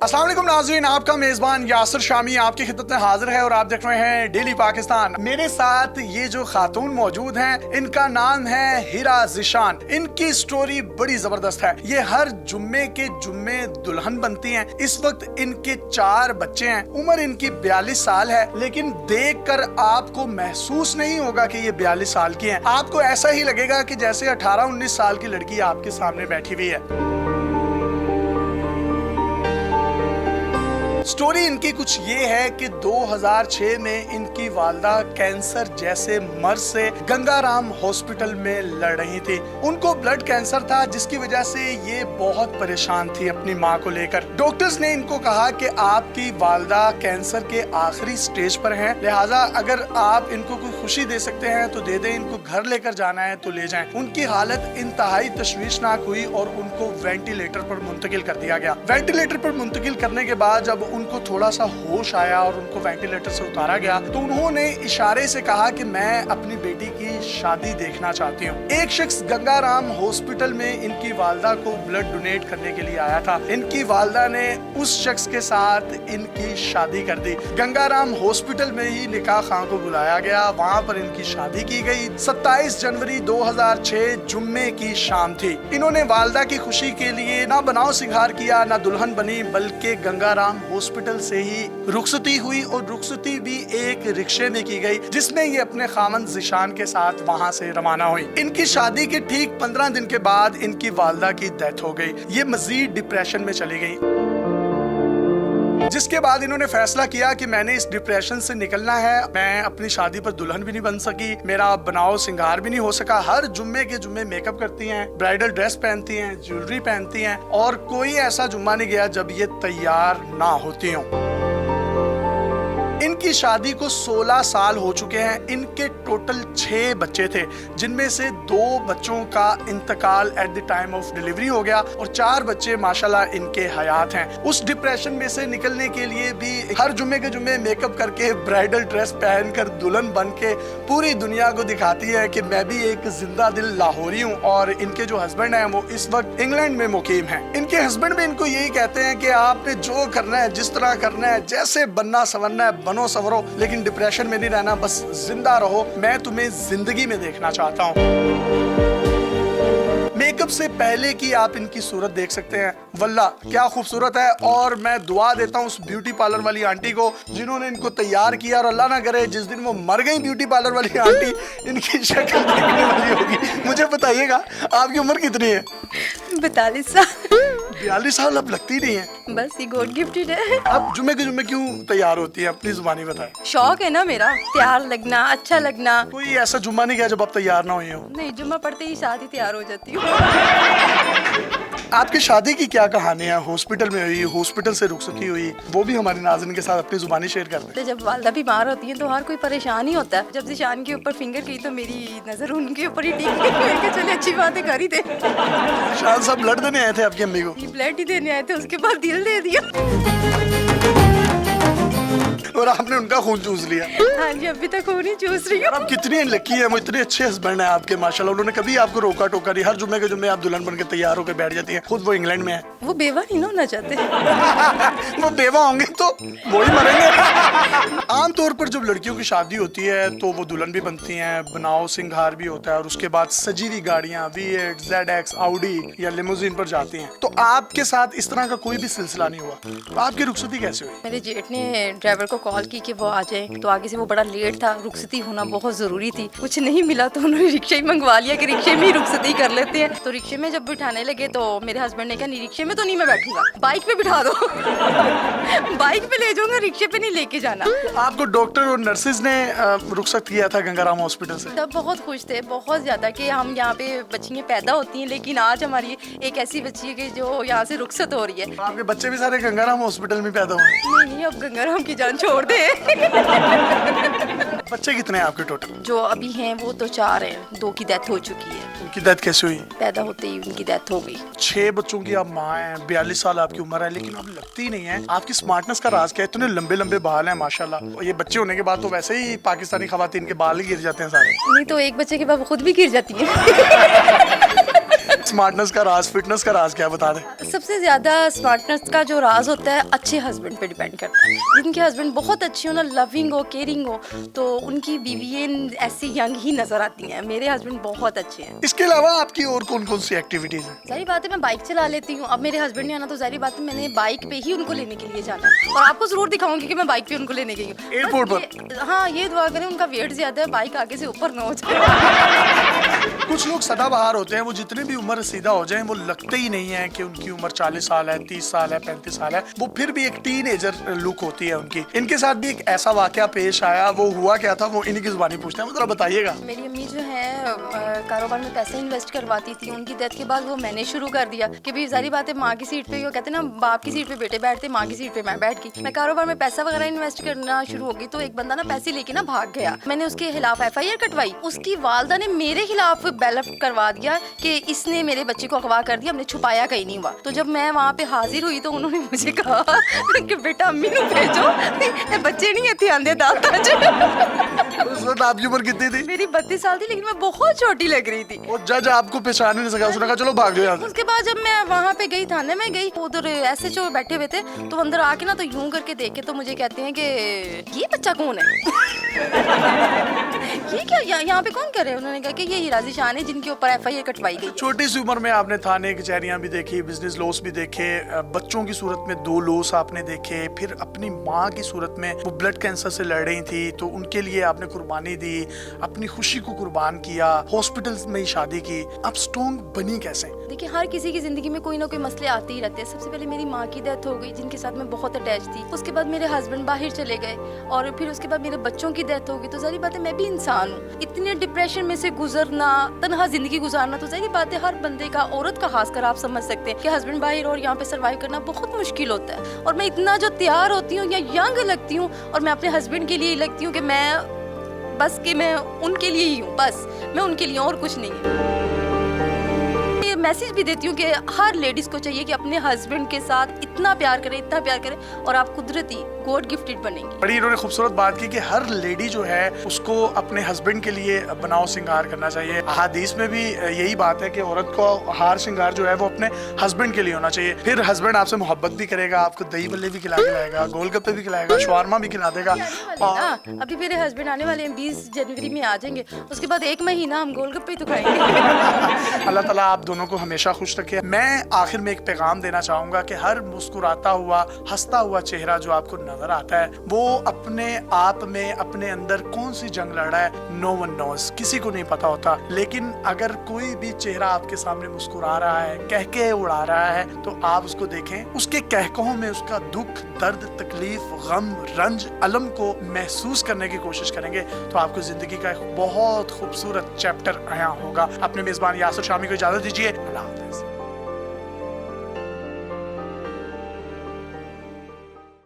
अस्सलाम वालेकुम नाज़रीन, आपका मेजबान यासिर शामी आपकी खिदमत में हाजिर है और आप देख रहे हैं डेली पाकिस्तान। मेरे साथ ये जो खातून मौजूद हैं, इनका नाम है हिरा ज़िशान। इनकी स्टोरी बड़ी जबरदस्त है। ये हर जुम्मे के जुम्मे दुल्हन बनती हैं। इस वक्त इनके 4 बच्चे हैं। उम्र इनकी 42 साल है, लेकिन देखकर आपको महसूस नहीं होगा कि ये 42 साल की हैं। आपको ऐसा ही लगेगा कि जैसे 18-19 साल की लड़की आपके सामने बैठी हुई है। स्टोरी इनकी कुछ ये है कि 2006 में इनकी वालदा कैंसर जैसे मर्ज से गंगाराम हॉस्पिटल में लड़ रही थी। उनको ब्लड कैंसर था, जिसकी वजह से ये बहुत परेशान थी अपनी माँ को लेकर। डॉक्टर्स ने इनको कहा कि आपकी वालदा कैंसर के आखिरी स्टेज पर हैं, लिहाजा अगर आप इनको कोई खुशी दे सकते हैं तो दे दें, इनको घर लेकर जाना है तो ले जाएं। उनकी हालत इंतहाई तशवीशनाक हुई और उनको वेंटिलेटर पर मुंतकिल कर दिया गया। वेंटिलेटर पर मुंतकिल करने के बाद जब उनको थोड़ा सा होश आया और उनको वेंटिलेटर से उतारा गया तो उन्होंने इशारे से कहा कि मैं अपनी बेटी की शादी देखना चाहती हूँ। एक शख्स गंगाराम हॉस्पिटल में इनकी वालदा को ब्लड डोनेट करने के लिए आया था। इनकी वालदा ने उस शख्स के साथ इनकी शादी कर दी। गंगाराम हॉस्पिटल में ही निकाह खां को बुलाया गया, वहाँ पर इनकी शादी की गई। 27 जनवरी 2006 जुम्मे की शाम थी। इन्होंने वालदा की खुशी के लिए ना बनाव सिंगार किया, ना दुल्हन बनी, बल्कि गंगाराम हॉस्पिटल से ही रुखसती हुई और रुखसती भी एक रिक्शे में की गई, जिसमें ये अपने खामन ज़िशान के साथ वहां से रवाना हुई। इनकी शादी के ठीक 15 दिन के बाद इनकी वालदा की डेथ हो गई। ये मजीद डिप्रेशन में चली गई, जिसके बाद इन्होंने फैसला किया कि मैंने इस डिप्रेशन से निकलना है। मैं अपनी शादी पर दुल्हन भी नहीं बन सकी, मेरा बनाव सिंगार भी नहीं हो सका। हर जुम्मे के जुम्मे मेकअप करती हैं, ब्राइडल ड्रेस पहनती हैं, ज्वेलरी पहनती हैं, और कोई ऐसा जुम्मा नहीं गया जब ये तैयार ना होती हों। इनकी शादी को 16 साल हो चुके हैं। इनके टोटल 6 बच्चे थे, जिनमें से 2 बच्चों का इंतकाल at the time of delivery हो गया और 4 बच्चे माशाल्लाह इनके हयात हैं। उस डिप्रेशन में से निकलने के लिए भी हर जुम्मे के जुम्मे मेकअप करके, ब्राइडल ड्रेस पहनकर, दुल्हन बन के पूरी दुनिया को दिखाती है कि मैं भी एक जिंदा दिल लाहौरी हूँ। और इनके जो हस्बैंड हैं वो इस वक्त इंग्लैंड में मुकीम हैं। इनके हस्बैंड भी इनको यही कहते हैं कि आपने जो करना है, जिस तरह करना है, जैसे बनना संवरना है बनो संवरो, लेकिन डिप्रेशन में नहीं रहना, बस जिंदा रहो। मैं तुम्हें जिंदगी में देखना चाहता हूँ। मेकअप से पहले की आप इनकी सूरत देख सकते हैं, वल्ला क्या खूबसूरत है। और मैं दुआ देता हूँ उस ब्यूटी पार्लर वाली आंटी को जिन्होंने इनको तैयार किया, और अल्लाह ना करे जिस दिन वो मर गई ब्यूटी पार्लर वाली आंटी, इनकी शक्ल देखने वाली होगी। मुझे बताइएगा आपकी उम्र कितनी है? 42 साल। 42 साल अब लगती नहीं है। बस ये गॉड गिफ्टेड है। अब जुम्मे के जुम्मे क्यों तैयार होती है? अपनी जुबानी बताएं। शौक है ना मेरा, तैयार लगना, अच्छा लगना। कोई ऐसा जुम्मा नहीं गया जब आप तैयार ना हुई हो? नहीं, जुम्मा पढ़ते ही साथ ही तैयार हो जाती हूँ। आपकी शादी की क्या कहानी है? हॉस्पिटल में हुई, हॉस्पिटल से रुखसती हुई, वो भी हमारे नाज़रीन के साथ अपनी जुबानी शेयर कर रहे हैं। जब वालदा बीमार होती है तो हर कोई परेशान ही होता है। जब ज़िशान के ऊपर फिंगर की तो मेरी नजर उनके ऊपर ही टिक गई। चले अच्छी बात है, कर ही दे। शायद सब ब्लड देने आए थे आपकी अम्मी को? ब्लड ही देने आए थे, उसके बाद दिल दे दिया। और आपने उनका खून चूस लिया? हाँ जी, अभी तक खून ही चूस रही हूँ। आप कितनी लकी है, वो इतने अच्छे हस्बैंड हैं आपके माशाल्लाह। उन्होंने कभी आपको रोका टोका नहीं, हर जुम्मे के जुम्मे आप दुल्हन बन के तैयार होकर बैठ जाती हैं। खुद वो इंग्लैंड में है। वो बेवा नहीं ना होना चाहते। वो बेवा होंगे तो वो ही मरेंगे। आमतौर पर जब लड़कियों की शादी होती है तो वो दुल्हन भी बनती हैं, बनाव सिंगार भी होता है, और उसके बाद सजी हुई गाड़ियाँ V8, ZX, Audi या लिमोजिन पर जाती हैं। तो आपके साथ इस तरह का कोई भी सिलसिला नहीं हुआ? तो आपकी रुखसती कैसे हुई? मेरे जेठ ने ड्राइवर को कॉल की कि वो आ जाए, तो आगे से वो बड़ा लेट था। रुखसती होना बहुत जरूरी थी, कुछ नहीं मिला तो उन्होंने रिक्शा ही मंगवा लिया कि रिक्शे में ही रुखसती कर लेते हैं। तो रिक्शे में जब बिठाने लगे तो मेरे हस्बैंड ने कहा नहीं, रिक्शे में तो नहीं मैं बैठूंगा, बाइक पे बिठा दो। बाइक पे ले जाऊंगा, रिक्शे पे नहीं लेके जाना। आपको डॉक्टर और नर्सेज ने रुखसत किया था गंगाराम हॉस्पिटल से? तब बहुत खुश थे, बहुत ज्यादा, कि हम यहाँ पे बच्चियाँ पैदा होती हैं, लेकिन आज हमारी एक ऐसी बच्ची है कि जो यहाँ से रुखसत हो रही है। आपके बच्चे भी सारे गंगाराम हॉस्पिटल में पैदा हुए? नहीं नहीं, अब गंगाराम की जान छोड़ दे। बच्चे कितने हैं आपके टोटल? जो अभी हैं वो तो 4 हैं, 2 की डेथ हो चुकी है। उनकी डेथ कैसे हुई? पैदा होते ही उनकी डेथ हो गई। 6 बच्चों की आप माँ हैं, 42 साल आपकी उम्र है, लेकिन अब लगती नहीं है। आपकी स्मार्टनेस का राज क्या है? इतने लंबे लंबे बाल हैं माशाल्लाह। और ये बच्चे होने के बाद तो वैसे ही पाकिस्तानी खवातीन के बाल ही गिर जाते हैं सारे। नहीं तो एक बच्चे के बाद वो खुद भी गिर जाती है। स्मार्टनेस का राज, फिटनेस का राज क्या है, बता दें। सबसे ज्यादा स्मार्टनेस का जो राज होता है अच्छे हस्बैंड पे डिपेंड करता है। जिनके हस्बैंड बहुत अच्छे हो ना, लविंग हो, केयरिंग हो, तो उनकी बीवियां ऐसी यंग ही नजर आती हैं। मेरे हस्बैंड बहुत अच्छे हैं। इसके अलावा आपकी और कौन कौन सी एक्टिविटीज हैं? जाहिर बात है मैं बाइक चला लेती हूँ। अब मेरे हस्बैंड ने आना तो जाहिर बात है मैंने बाइक पे ही उनको लेने के लिए जाना है, और आपको जरूर दिखाऊंगी कि मैं बाइक पे उनको लेने गई हूँ एयरपोर्ट पर। हाँ, ये दुआ करें उनका वेट ज्यादा है, बाइक आगे से ऊपर ना हो जाए। कुछ लोग सदाबहार होते हैं, वो जितने भी उम्र रसीदा हो जाएं वो लगते ही नहीं है कि उनकी उम्र 40 साल है, 30 साल है, 35 साल है, वो फिर भी एक टीनेजर लुक होती है उनकी। इनके साथ भी एक ऐसा वाकया पेश आया, वो हुआ क्या था वो इन्हीं की जुबानी पूछते हैं, जरा बताइएगा। मेरी अम्मी जो है कारोबार में पैसे इन्वेस्ट करवाती थी। उनकी डेथ के बाद वो मैंने शुरू कर दिया कि भाई जारी बात है माँ की सीट पे, वो कहते हैं ना बाप की सीट पे बेटे बैठते, माँ की सीट पे मैं बैठ गई। मैं कारोबार में पैसा वगैरह इन्वेस्ट करना शुरू हो गई तो एक बंदा ना पैसे लेके ना भाग गया। मैंने उसके खिलाफ FIR कटवाई। उसकी वालदा ने मेरे खिलाफ बैलअप करवा दिया कि इसने मेरे बच्चे को अगवा कर दिया, हमने छुपाया कहीं नहीं हुआ। तो जब मैं वहाँ पे हाजिर हुई तो उन्होंने मुझे कहा कि बेटा अम्मी को भेजो, बच्चे नहीं इतने आंदे दांत। उस वक्त आपकी उम्र कितनी थी? मेरी 32 साल थी, लेकिन मैं बहुत छोटी लग रही थी। और जज आपको पहचान नहीं सका, उसने कहा चलो भाग जाओ यहाँ से। उसके बाद जब मैं वहाँ पे गई, थाने में गई, उधर SHO बैठे हुए थे, तो अंदर आके ना तो यूं करके देखे तो मुझे कहते हैं कि ये बच्चा कौन है? ये क्या यहाँ पे कौन कर रहे हैं? उन्होंने कहा कि ये हिराजी शान है जिनके ऊपर FIR कटवाई गई। छोटी सी उम्र में आपने थाने कचहरियां भी देखी, बिजनेस लॉस भी देखे, बच्चों की सूरत में 2 लॉस आपने देखे, फिर अपनी माँ की सूरत में वो ब्लड कैंसर से लड़ रही थी तो उनके लिए आपने कुर्बानी दी, अपनी खुशी को कुर्बान किया, हॉस्पिटल में ही शादी की। आप स्ट्रॉन्ग बनी कैसे? देखिए, हर किसी की जिंदगी में कोई ना कोई मसले आते ही रहते हैं। सबसे पहले मेरी माँ की डेथ हो गई जिनके साथ मैं बहुत अटैच थी। उसके बाद मेरे हस्बैंड बाहर चले गए और फिर उसके बाद मेरे बच्चों की डेथ हो गई। तो जाहिर बात है मैं भी इंसान हूँ। इतने डिप्रेशन में से गुजरना, तन्हा जिंदगी गुजारना, तो जाहिर बात है हर बंदे का, औरत का खासकर आप समझ सकते हैं कि हस्बैंड बाहर और यहाँ पे सर्वाइव करना बहुत मुश्किल होता है। और मैं इतना जो तैयार होती हूँ या यंग लगती हूँ, और मैं अपने हस्बैंड के लिए ही लगती हूँ कि मैं उनके लिए ही हूँ, बस मैं उनके लिए, और कुछ नहीं है। मैसेज भी देती हूँ कि हर लेडीज को चाहिए कि अपने हस्बैंड के साथ इतना प्यार करें, इतना प्यार करें, और आप कुदरती गॉड गिफ्टेड बनेंगी। बड़ी इन्होंने खूबसूरत बात की कि हर लेडी जो है उसको अपने हस्बैंड के लिए बनाव श्रृंगार करना चाहिए। अहादीस में भी यही बात है कि औरत को हार श्रृंगार जो है वो अपने हस्बैंड के लिए होना चाहिए। फिर हस्बैंड आपसे मोहब्बत भी करेगा, आपको दही बल्ले भी खिला के लाएगा, गोलगप्पे भी खिलाएगा, शवारमा भी खिला देगा। अभी मेरे हस्बैंड आने वाले हैं, 20 जनवरी में आ जाएंगे। उसके बाद 1 महीना हम गोलगप्पे तो खाएंगे। अल्लाह ताला आप दोनों को हमेशा खुश रखे। मैं आखिर में एक पैगाम देना चाहूंगा कि हर मुस्कुराता हुआ, हंसता हुआ चेहरा जो आपको नजर आता है वो अपने आप में अपने अंदर कौन सी जंग लड़ रहा है, नो वन नोस, किसी को नहीं पता होता। लेकिन अगर कोई भी चेहरा आपके सामने मुस्कुरा रहा है, कहके उड़ा रहा है, तो आप उसको देखें, उसके कहकों में उसका दुख, दर्द, तकलीफ, गम, रंज, अलम को महसूस करने की कोशिश करेंगे तो आपको जिंदगी का एक बहुत खूबसूरत चैप्टर आया होगा। अपने मेजबान यासिर शामी को इजाजत दीजिए। अल्लाह हाफ़िज़।